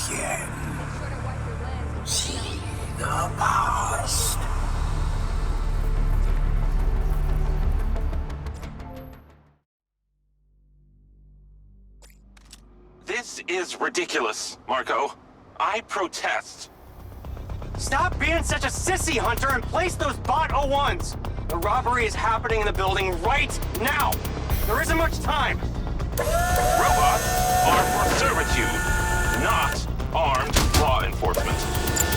Märchen. Sieh the past. This is ridiculous, Marco. I protest. Stop being such a sissy, Hunter, and place those bot 01s. The robbery is happening in the building right now. There isn't much time. Robots are for servitude, not armed law enforcement.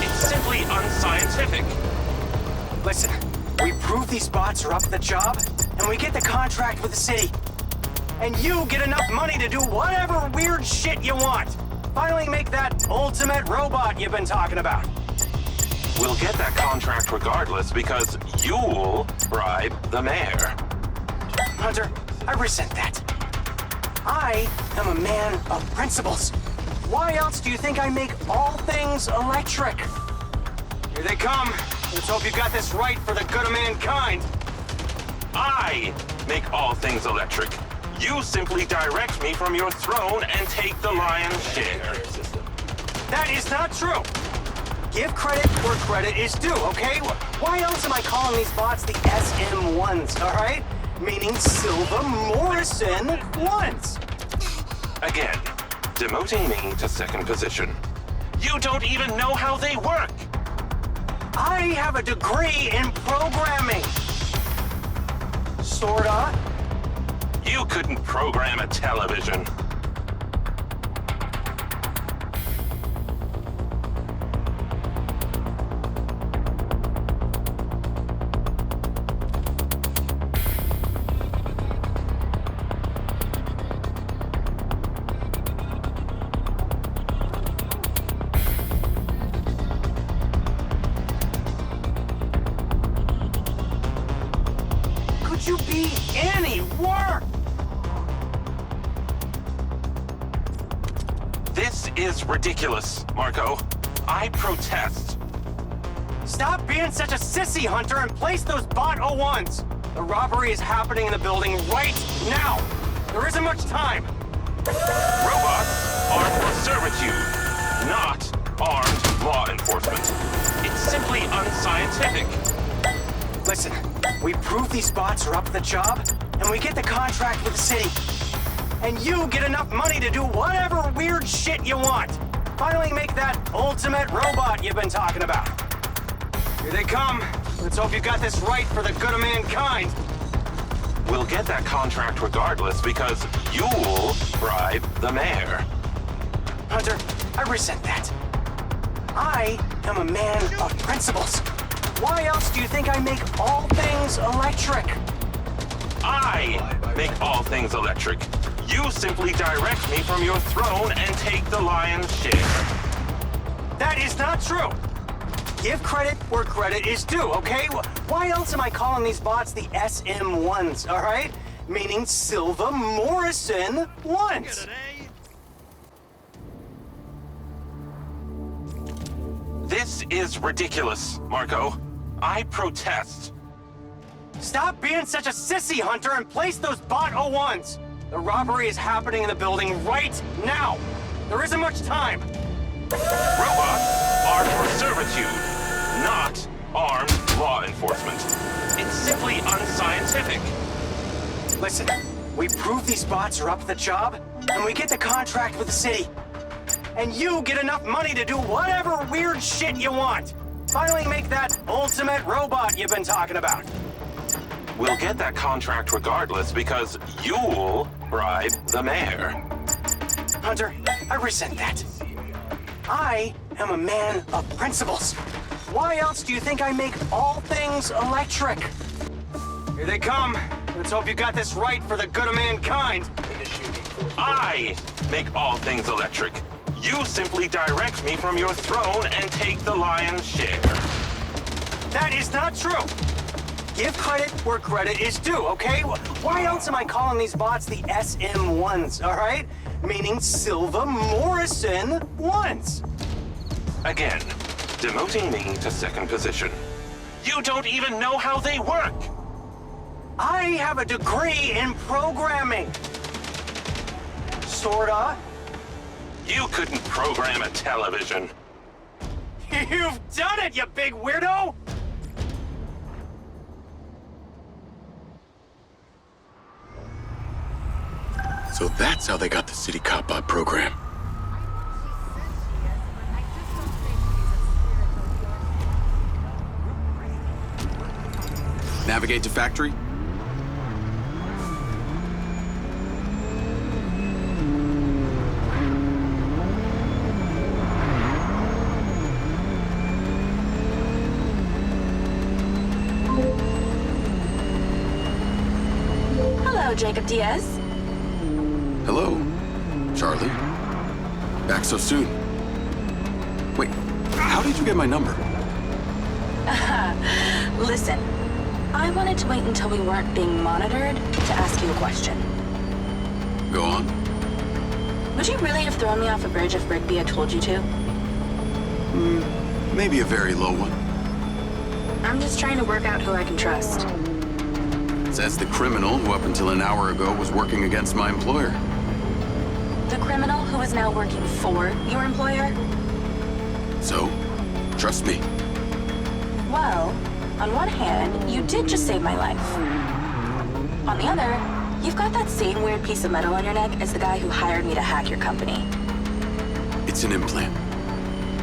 It's simply unscientific. Listen, we prove these bots are up to the job, and we get the contract with the city. And you get enough money to do whatever weird shit you want. Finally make that ultimate robot you've been talking about. We'll get that contract regardless because you'll bribe the mayor. Hunter, I resent that. I am a man of principles. Why else do you think I make all things electric? Here they come. Let's hope you got this right for the good of mankind. I make all things electric. You simply direct me from your throne and take the lion's share. That is not true. Give credit where credit is due, okay? Why else am I calling these bots the SM1s, all right? Meaning Silva Morrison ones. Again, demoting me to second position. You don't even know how they work. I have a degree in programming. Sorta. You couldn't program a television. Could you be any worse? This is ridiculous, Marco. I protest. Stop being such a sissy, Hunter, and place those bot 01s. The robbery is happening in the building right now. There isn't much time. Robots are for servitude, not armed law enforcement. It's simply unscientific. Listen, we prove these bots are up to the job, and we get the contract with the city. And you get enough money to do whatever weird shit you want. Finally make that ultimate robot you've been talking about. Here they come. Let's hope you got this right for the good of mankind. We'll get that contract regardless because you'll bribe the mayor. Hunter, I resent that. I am a man of principles. Why else do you think I make all things electric? I make all things electric. You simply direct me from your throne and take the lion's share. That is not true. Give credit where credit is due, okay? Why else am I calling these bots the SM1s, all right? Meaning Silva Morrison ones. This is ridiculous, Marco. I protest. Stop being such a sissy, Hunter, and place those bot 01s. The robbery is happening in the building right now. There isn't much time. Robots are for servitude, not armed law enforcement. It's simply unscientific. Listen, we prove these bots are up to the job, and we get the contract with the city. And you get enough money to do whatever weird shit you want. Finally make that ultimate robot you've been talking about. We'll get that contract regardless because you'll bribe the mayor. Hunter, I resent that. I am a man of principles. Why else do you think I make all things electric? Here they come. Let's hope you got this right for the good of mankind. I make all things electric. You simply direct me from your throne and take the lion's share. That is not true. Give credit where credit is due, okay? Why else am I calling these bots the SM1s, all right? Meaning Silva Morrison ones. Again, demoting me to second position. You don't even know how they work. I have a degree in programming. Sorta. You couldn't program a television. You've done it, you big weirdo! So that's how they got the city cop bot program. Navigate to factory. Hello, Jacob Diaz. Hello, Charlie. Back so soon. Wait, how did you get my number? Listen, I wanted to wait until we weren't being monitored to ask you a question. Go on. Would you really have thrown me off a bridge if Rigby had told you to? Maybe a very low one. I'm just trying to work out who I can trust. Says the criminal who up until an hour ago was working against my employer. The criminal who is now working for your employer? So, trust me. Well, on one hand, you did just save my life. On the other, you've got that same weird piece of metal on your neck as the guy who hired me to hack your company. It's an implant.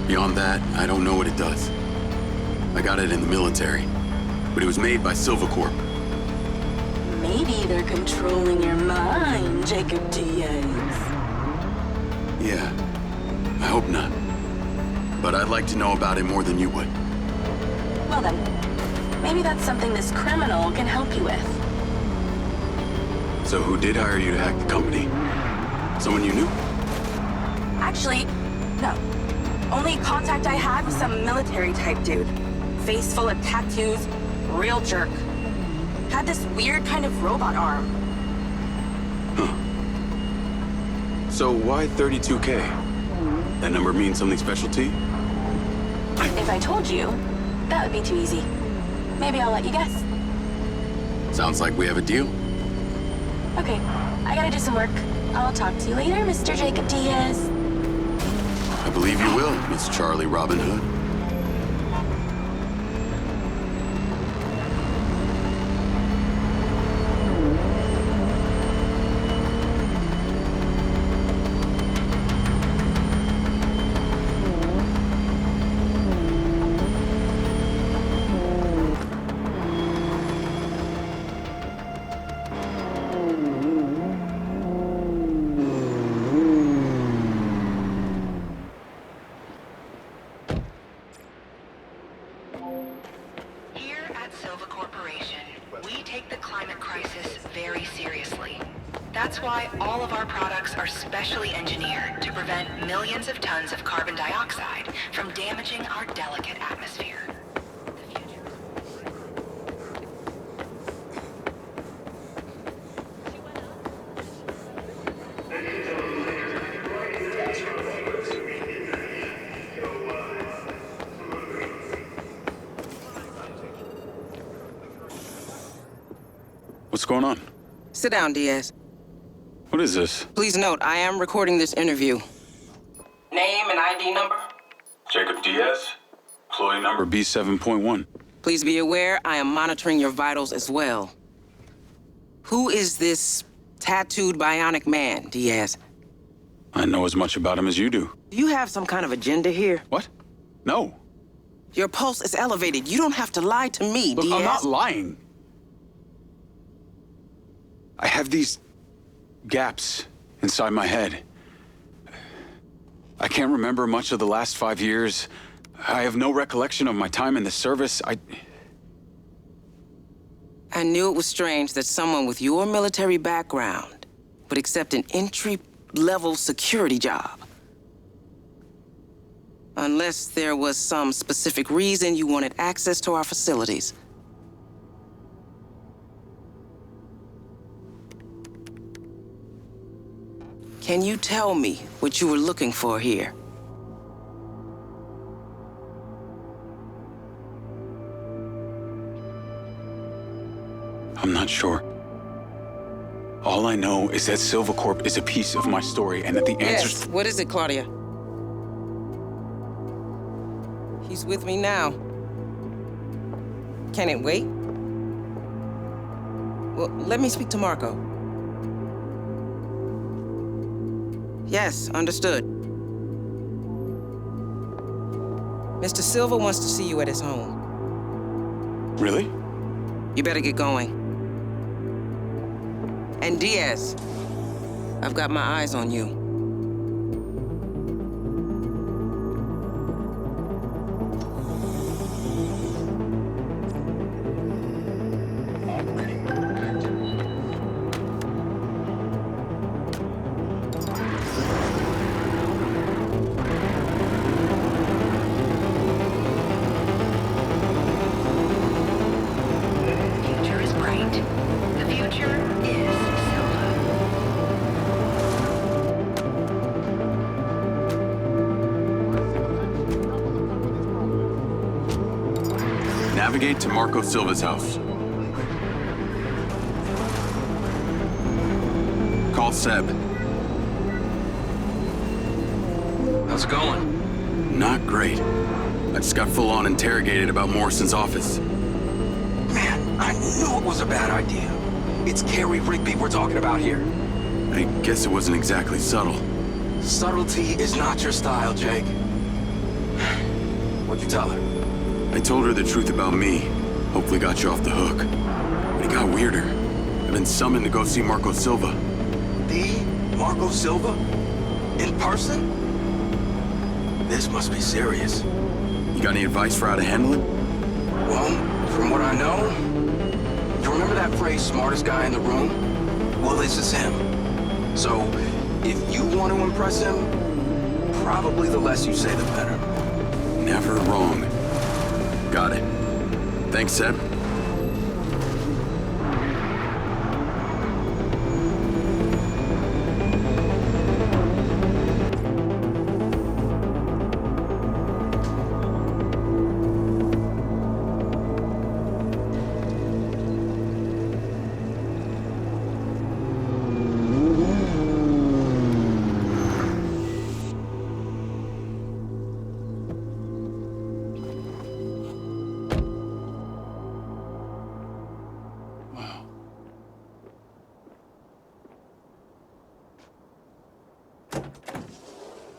Beyond that, I don't know what it does. I got it in the military, but it was made by Silva Corp. Maybe they're controlling your mind, Jacob Diaz. Yeah, I hope not. But I'd like to know about it more than you would. Well then, maybe that's something this criminal can help you with. So who did hire you to hack the company? Someone you knew? Actually, no. Only contact I had was some military type dude. Face full of tattoos, real jerk. Had this weird kind of robot arm. Huh. So why 32K? That number means something special to you? If I told you, that would be too easy. Maybe I'll let you guess. Sounds like we have a deal. Okay, I gotta do some work. I'll talk to you later, Mr. Jacob Diaz. I believe you will, Miss Charlie Robin Hood. That's why all of our products are specially engineered to prevent millions of tons of carbon dioxide from damaging our delicate atmosphere. What's going on? Sit down, Diaz. What is this? Please note, I am recording this interview. Name and ID number? Jacob Diaz. Employee number B7.1. Please be aware, I am monitoring your vitals as well. Who is this tattooed bionic man, Diaz? I know as much about him as you do. Do you have some kind of agenda here? What? No. Your pulse is elevated. You don't have to lie to me, Look, Diaz. I'm not lying. I have these gaps inside my head. I can't remember much of the last 5 years. I have no recollection of my time in the service. I knew it was strange that someone with your military background would accept an entry-level security job. Unless there was some specific reason you wanted access to our facilities. Can you tell me what you were looking for here? I'm not sure. All I know is that Silva Corp is a piece of my story and that the answers... Yes, what is it, Claudia? He's with me now. Can it wait? Well, let me speak to Marco. Yes, understood. Mr. Silva wants to see you at his home. Really? You better get going. And Diaz, I've got my eyes on you. Future is bright. The future is Silva. Navigate to Marco Silva's house. Call Seb. How's it going? Not great. I just got full-on interrogated about Morrison's office. Man, I knew it was a bad idea. It's Carrie Rigby we're talking about here. I guess it wasn't exactly subtle. Subtlety is not your style, Jake. What'd you tell her? I told her the truth about me. Hopefully got you off the hook. But it got weirder. I've been summoned to go see Marco Silva. The Marco Silva? In person? This must be serious. You got any advice for how to handle it? Well, from what I know, you remember that phrase, smartest guy in the room? Well, this is him. So, if you want to impress him, probably the less you say, the better. Never wrong. Got it. Thanks, Seb.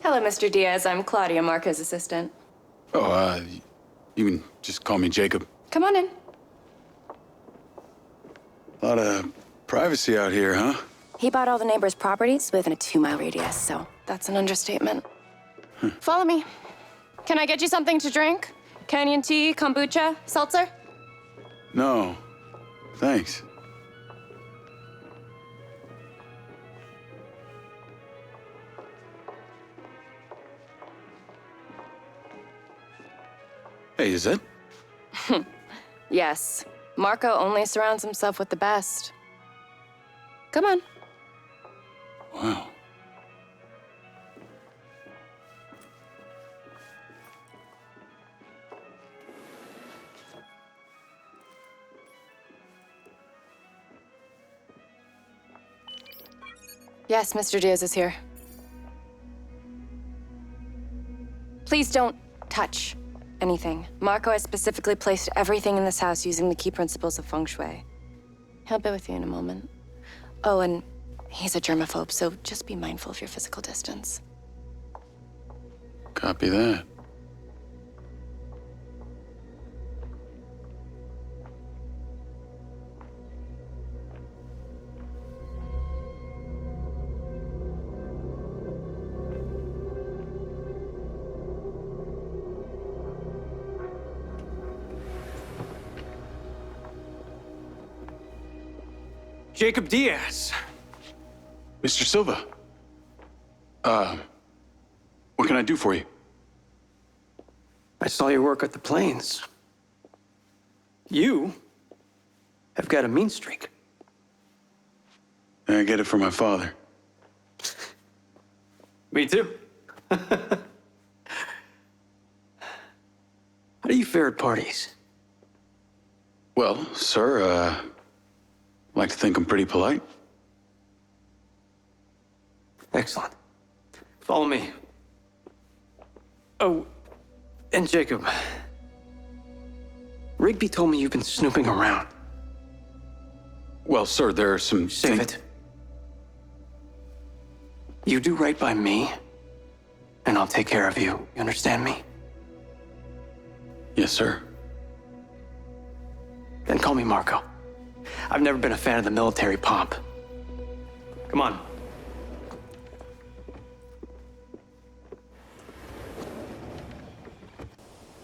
Hello, Mr. Diaz. I'm Claudia, Marco's assistant. Oh, you can just call me Jacob. Come on in. A lot of privacy out here, huh? He bought all the neighbors' properties within a 2-mile radius, so that's an understatement. Follow me. Can I get you something to drink? Canyon tea, kombucha, seltzer? No, thanks. Hey, is that? Yes. Marco only surrounds himself with the best. Come on. Wow. Yes, Mr. Diaz is here. Please don't touch anything. Marco has specifically placed everything in this house using the key principles of feng shui. He'll be with you in a moment. Oh, and he's a germaphobe, so just be mindful of your physical distance. Copy that. Jacob Diaz. Mr. Silva. What can I do for you? I saw your work at the plains. You have got a mean streak. I get it from my father. Me too. How do you fare at parties? Well, sir, I like to think I'm pretty polite. Excellent. Follow me. Oh, and Jacob. Rigby told me you've been snooping around. Well, sir, there are some Save it. You do right by me, and I'll take care of you. You understand me? Yes, sir. Then call me Marco. I've never been a fan of the military pomp. Come on.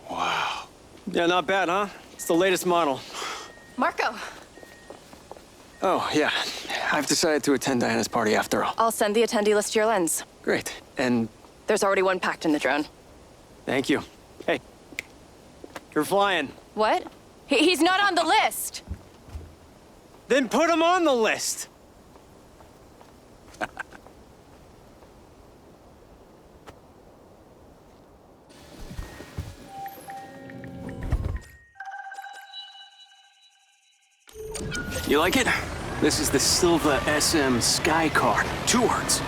Wow. Yeah, not bad, huh? It's the latest model. Marco, Oh, yeah. I've decided to attend Diana's party after all. I'll send the attendee list to your lens. Great. And There's already one packed in the drone. thank you. Hey, you're flying. What? He's not on the list. Then put him on the list. You like it? This is the Silva SM Sky Car. 2 words.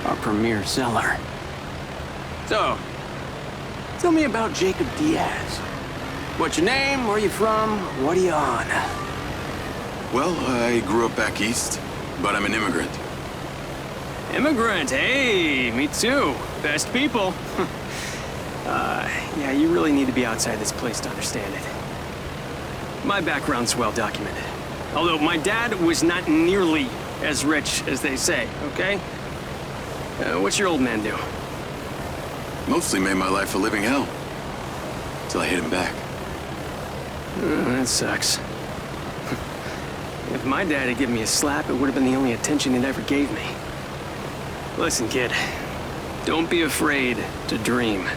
Our premier seller. So, tell me about Jacob Diaz. What's your name? Where you from? What are you on? Well, I grew up back east, but I'm an immigrant. Immigrant, hey, me too. Best people. Yeah, you really need to be outside this place to understand it. My background's well documented. Although my dad was not nearly as rich as they say, okay? What's your old man do? Mostly made my life a living hell. Till I hit him back. That sucks. If my dad had given me a slap, it would have been the only attention he'd ever gave me. Listen, kid. Don't be afraid to dream.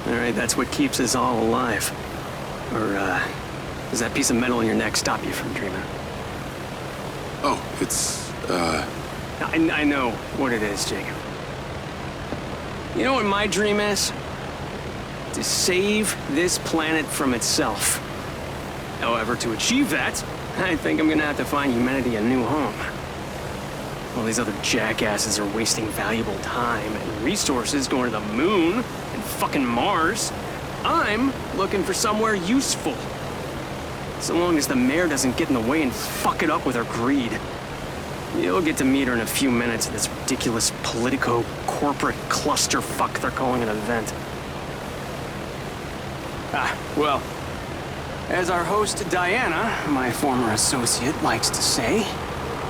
All right, that's what keeps us all alive. Or, does that piece of metal in your neck stop you from dreaming? Oh, it's, I know what it is, Jacob. You know what my dream is? To save this planet from itself. However, to achieve that, I think I'm gonna have to find humanity a new home. All these other jackasses are wasting valuable time and resources going to the moon and fucking Mars. I'm looking for somewhere useful. So long as the mayor doesn't get in the way and fuck it up with her greed. You'll get to meet her in a few minutes at this ridiculous politico-corporate clusterfuck they're calling an event. Well, as our host Diana, my former associate, likes to say,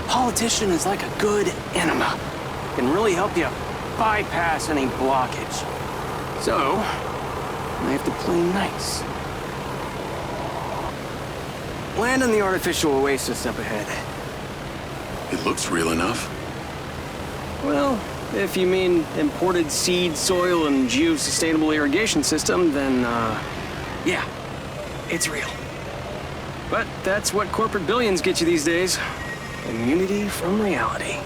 politician is like a good enema. Can really help you bypass any blockage. So, I have to play nice. Land in the artificial oasis up ahead. it looks real enough. Well, if you mean imported seed, soil, and geosustainable irrigation system, then, yeah, it's real. But that's what corporate billions get you these days. Immunity from reality.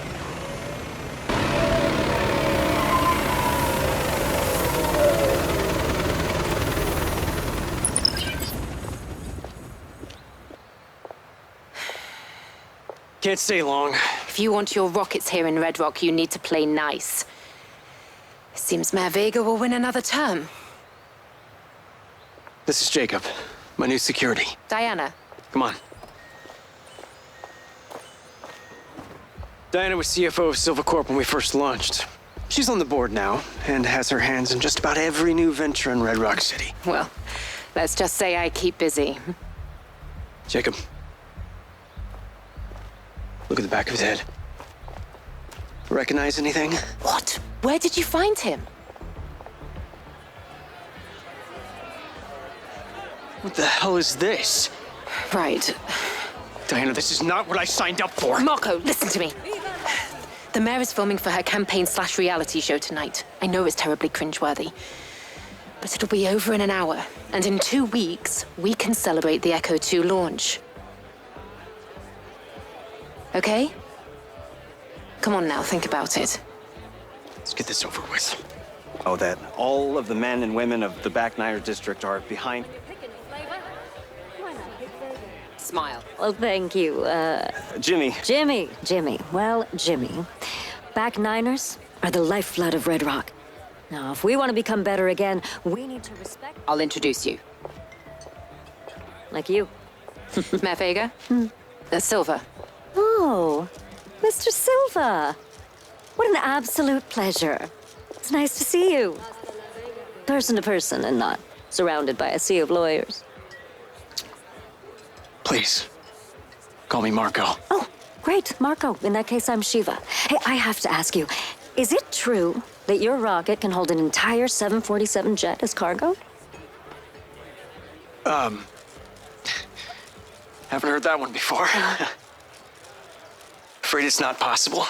Can't stay long. If you want your rockets here in Red Rock, you need to play nice. Seems Mayor Vega will win another term. This is Jacob, my new security. Diana. Come on. Diana was CFO of Silva Corp when we first launched. She's on the board now, and has her hands in just about every new venture in Red Rock City. Well, let's just say I keep busy. Jacob. Look at the back of his head. Recognize anything? What? Where did you find him? What the hell is this? Right. Diana, this is not what I signed up for. Marco, listen to me. The mayor is filming for her campaign/reality show tonight. I know it's terribly cringeworthy. But it'll be over in an hour. And in 2 weeks, we can celebrate the Echo 2 launch. Okay? Come on now, think about it. Let's get this over with. Oh, that all of the men and women of the Back Niner district are behind. Smile. Well, thank you. Jimmy. Jimmy. Well, Jimmy, Back Niners are the lifeblood of Red Rock. Now, if we want to become better again, we need to respect... I'll introduce you. Like you. Mayor Vega? Silva. Oh, Mr. Silva. What an absolute pleasure. It's nice to see you. Person to person and not surrounded by a sea of lawyers. Please, call me Marco. Oh, great, Marco. In that case, I'm Shiva. Hey, I have to ask you, is it true that your rocket can hold an entire 747 jet as cargo? Haven't heard that one before. Afraid it's not possible.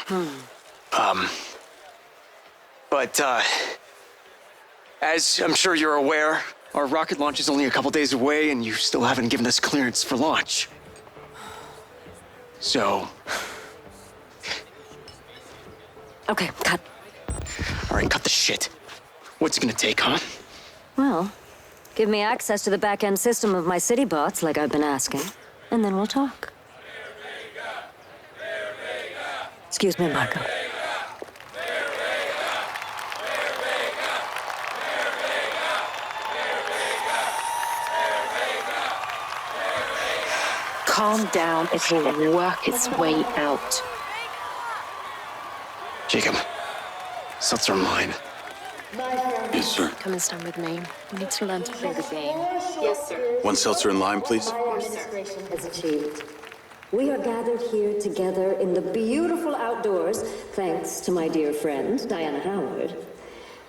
But as I'm sure you're aware, our rocket launch is only a couple days away, and you still haven't given us clearance for launch. So... Okay, cut. All right, cut the shit. What's it gonna take, huh? Well, give me access to the back-end system of my city bots, like I've been asking, and then we'll talk. Excuse me, Marco. Calm down, it will work its way out. Jacob, seltzer and lime. Yes, sir. Come and stand with me. We need to learn to play the game. Yes, sir. One seltzer and lime, please. Our administration has achieved. We are gathered here together in the beautiful outdoors, thanks to my dear friend, Diana Howard,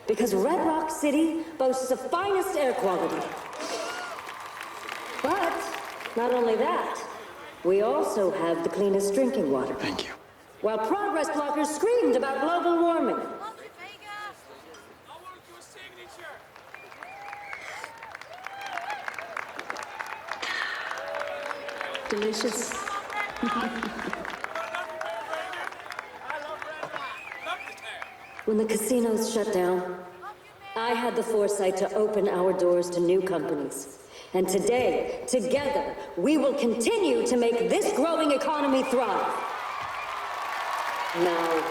because Red Rock City boasts the finest air quality. But not only that, we also have the cleanest drinking water. Thank you. While progress blockers screamed about global warming. Delicious. When the casinos shut down, I had the foresight to open our doors to new companies. And today, together, we will continue to make this growing economy thrive. Now,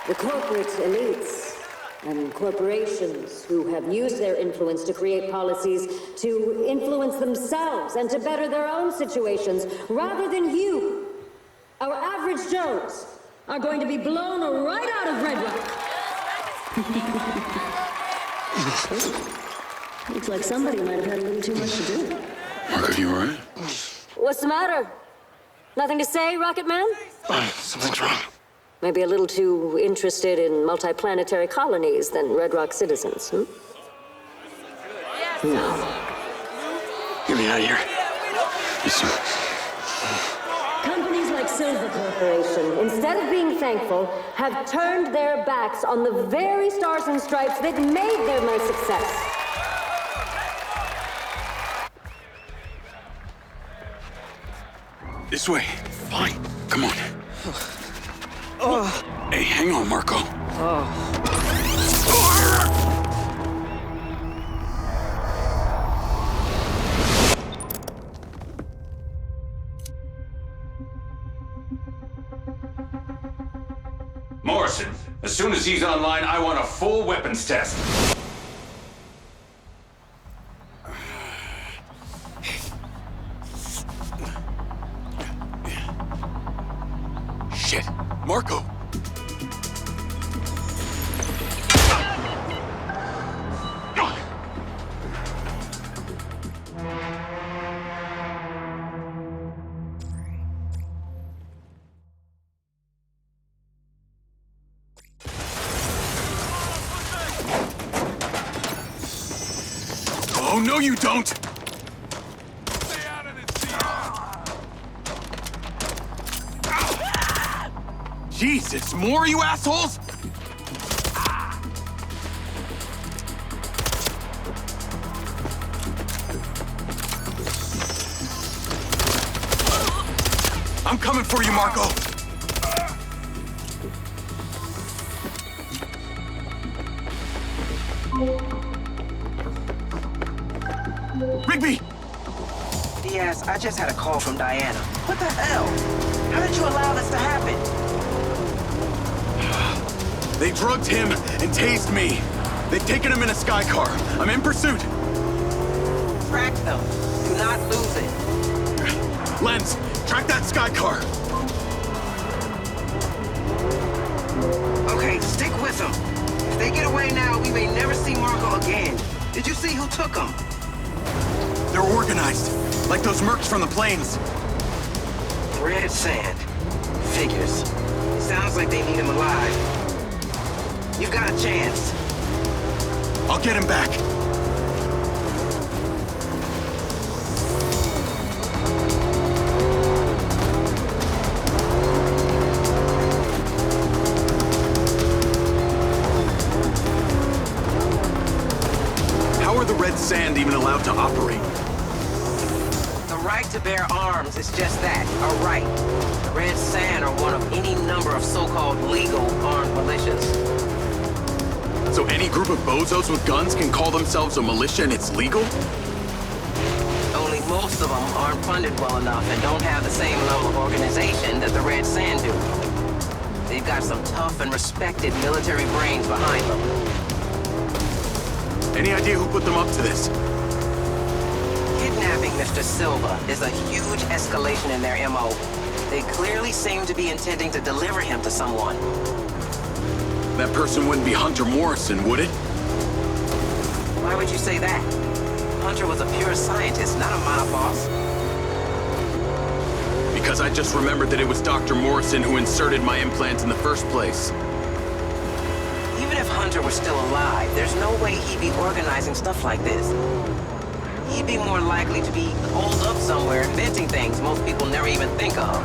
the corporate elites and corporations who have used their influence to create policies to influence themselves and to better their own situations, rather than you, our average Joes, are going to be blown right out of Red Rock. Looks like somebody might have had a little too much to do. Marco, you all right? What's the matter? Nothing to say, Rocket Man? Something's wrong. Maybe a little too interested in multiplanetary colonies than Red Rock citizens, hmm? No. Get me out of here. Yes, sir. Companies like Silva Corporation, instead of being thankful, have turned their backs on the very stars and stripes that made them a success. This way. Fine. Come on. Hey, hang on, Marco. Morrison, as soon as he's online, I want a full weapons test. Shit. Marco! Oh, no you don't! Stay out of this scene! Jesus, more you assholes? I'm coming for you, Marco. Rigby! Yes, I just had a call from Diana. What the hell? How did you allow this to happen? They drugged him and tased me. They've taken him in a sky car. I'm in pursuit. Track them. Do not lose it. Lens, track that sky car. Okay, stick with them. If they get away now, we may never see Marco again. Did you see who took them? They're organized, like those mercs from the plains. Red sand. Figures. Sounds like they need him alive. You've got a chance. I'll get him back. How are the Red Sand even allowed to operate? The right to bear arms is just that, a right. The Red Sand are one of any number of so-called legal armed militias. So any group of bozos with guns can call themselves a militia and it's legal? Only most of them aren't funded well enough and don't have the same level of organization that the Red Sand do. They've got some tough and respected military brains behind them. Any idea who put them up to this? Kidnapping Mr. Silva is a huge escalation in their MO. They clearly seem to be intending to deliver him to someone. That person wouldn't be Hunter Morrison, would it? Why would you say that? Hunter was a pure scientist, not a monoboss. Because I just remembered that it was Dr. Morrison who inserted my implant in the first place. Even if Hunter were still alive, there's no way he'd be organizing stuff like this. He'd be more likely to be holed up somewhere inventing things most people never even think of.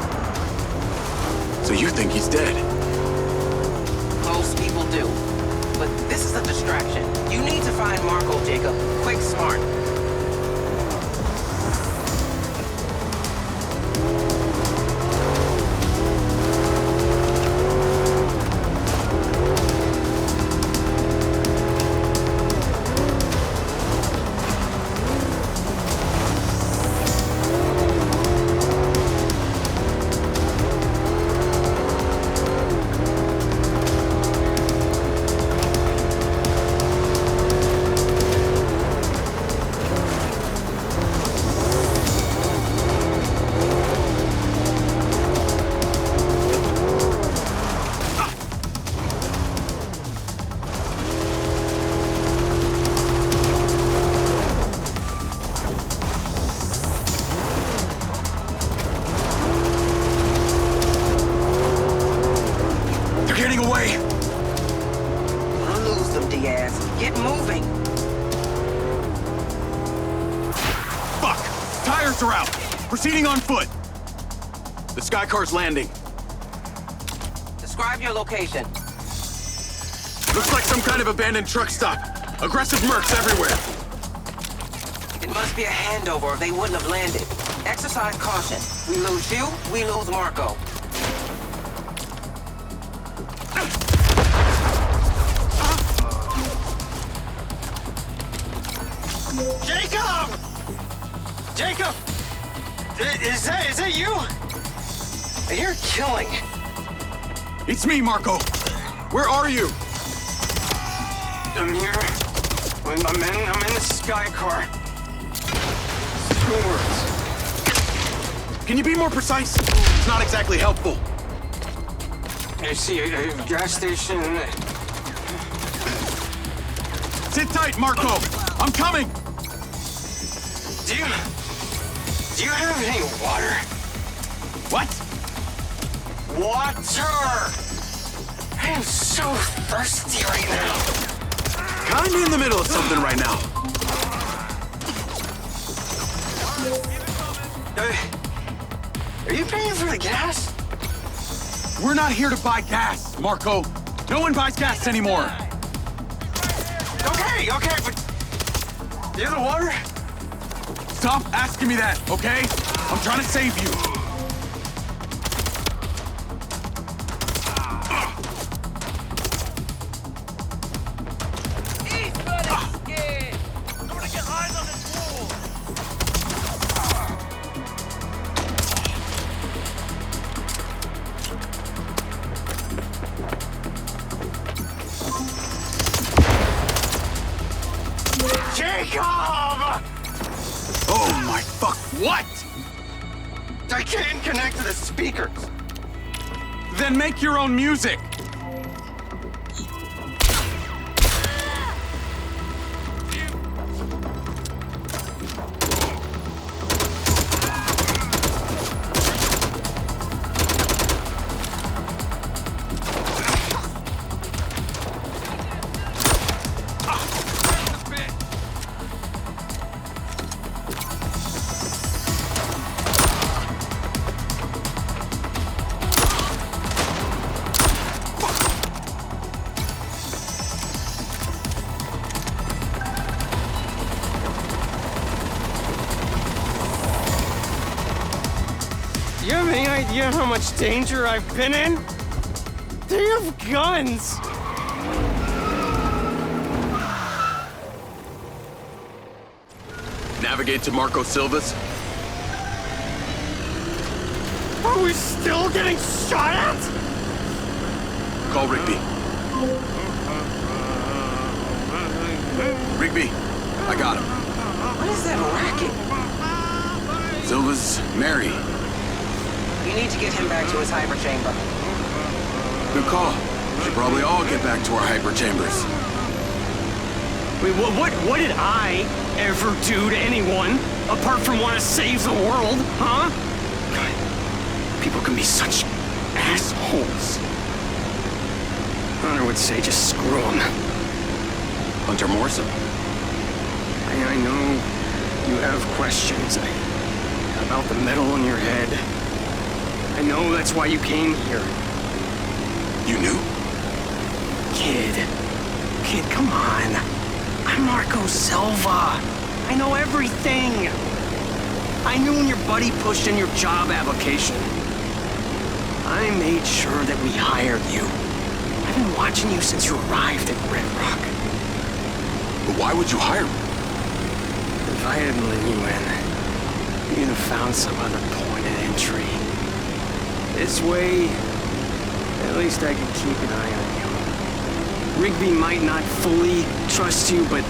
So you think he's dead? Most people do. But this is a distraction. You need to find Marco, Jacob. Quick, smart. Proceeding on foot. The sky car's landing. Describe your location. Looks like some kind of abandoned truck stop. Aggressive mercs everywhere. It must be a handover or they wouldn't have landed. Exercise caution. We lose you, we lose Marco. Jacob! Jacob! Is that you? You're killing. It's me, Marco. Where are you? I'm here. I'm in the sky car. 2 words. Can you be more precise? It's not exactly helpful. I see a gas station. Sit tight, Marco. I'm coming. Do you have any water? What? Water! I am so thirsty right now. Kinda in the middle of something right now. Are you paying for the gas? We're not here to buy gas, Marco. No one buys gas anymore. Okay, but... Do you have the water? Stop asking me that, okay? I'm trying to save you. Jacob! Oh my fuck, what? I can't connect to the speakers. Then make your own music. You have any idea how much danger I've been in? They have guns! Navigate to Marco Silva's. Are we still getting shot at? Call Rigby. Rigby, I got him. What is that racket? Silva's Mary. You need to get him back to his hyper chamber. Good call. We should probably all get back to our hyper chambers. Wait, what did I ever do to anyone apart from want to save the world, huh? God, people can be such assholes. Hunter would say just screw them. Hunter Morrison. I know you have questions about the metal in your head. I know that's why you came here. You knew? Kid, come on. I'm Marco Silva. I know everything. I knew when your buddy pushed in your job application. I made sure that we hired you. I've been watching you since you arrived at Red Rock. But why would you hire me? If I hadn't let you in, you'd have found some other point of entry. This way, at least I can keep an eye on you. Rigby might not fully trust you, but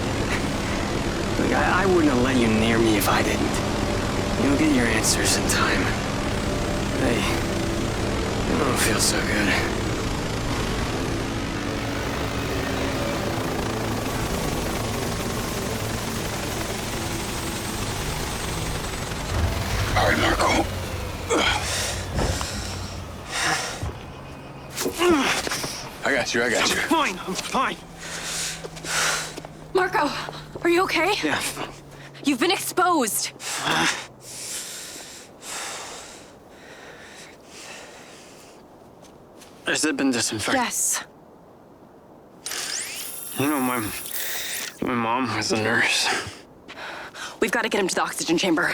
look, I wouldn't have let you near me if I didn't. You'll get your answers in time. Hey, I don't feel so good. All right, Marco. I got you. I'm fine. Marco, are you okay? Yeah. You've been exposed. Has it been disinfected? Yes. You know, my mom was a nurse. We've got to get him to the oxygen chamber.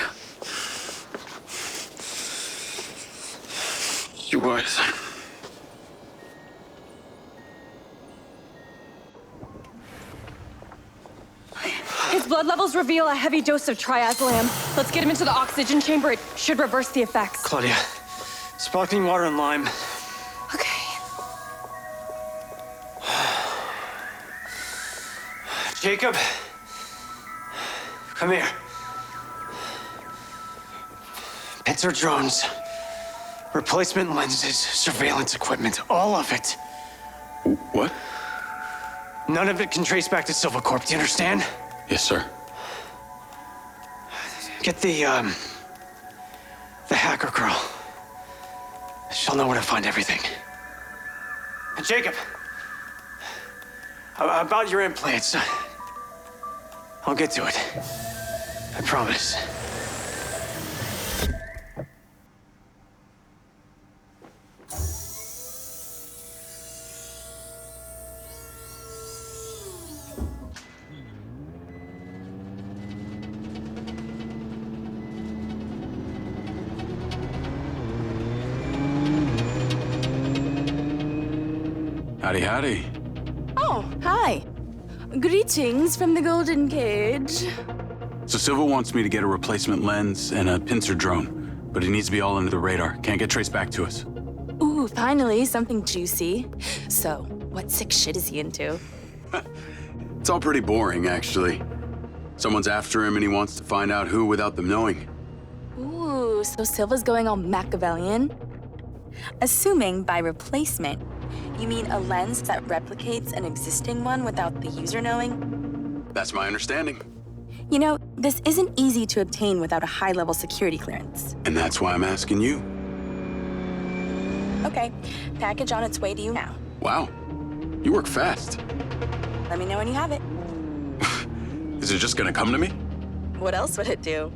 She was. His blood levels reveal a heavy dose of triazolam. Let's get him into the oxygen chamber. It should reverse the effects. Claudia, sparkling water and lime. Okay. Jacob, come here. Pincer drones, replacement lenses, surveillance equipment, all of it. What? None of it can trace back to Silva Corp, do you understand? Yes, sir. Get the hacker girl. She'll know where to find everything. And Jacob, about your implants, I'll get to it. I promise. Howdy, howdy. Oh, hi. Greetings from the Golden Cage. So Silva wants me to get a replacement lens and a pincer drone, but he needs to be all under the radar. Can't get traced back to us. Ooh, finally, something juicy. So, what sick shit is he into? It's all pretty boring, actually. Someone's after him and he wants to find out who without them knowing. Ooh, so Silva's going all Machiavellian? Assuming by replacement, you mean a lens that replicates an existing one without the user knowing? That's my understanding. You know, this isn't easy to obtain without a high-level security clearance. And that's why I'm asking you. Okay, package on its way to you now. Wow, you work fast. Let me know when you have it. Is it just gonna come to me? What else would it do?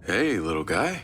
Hey, little guy.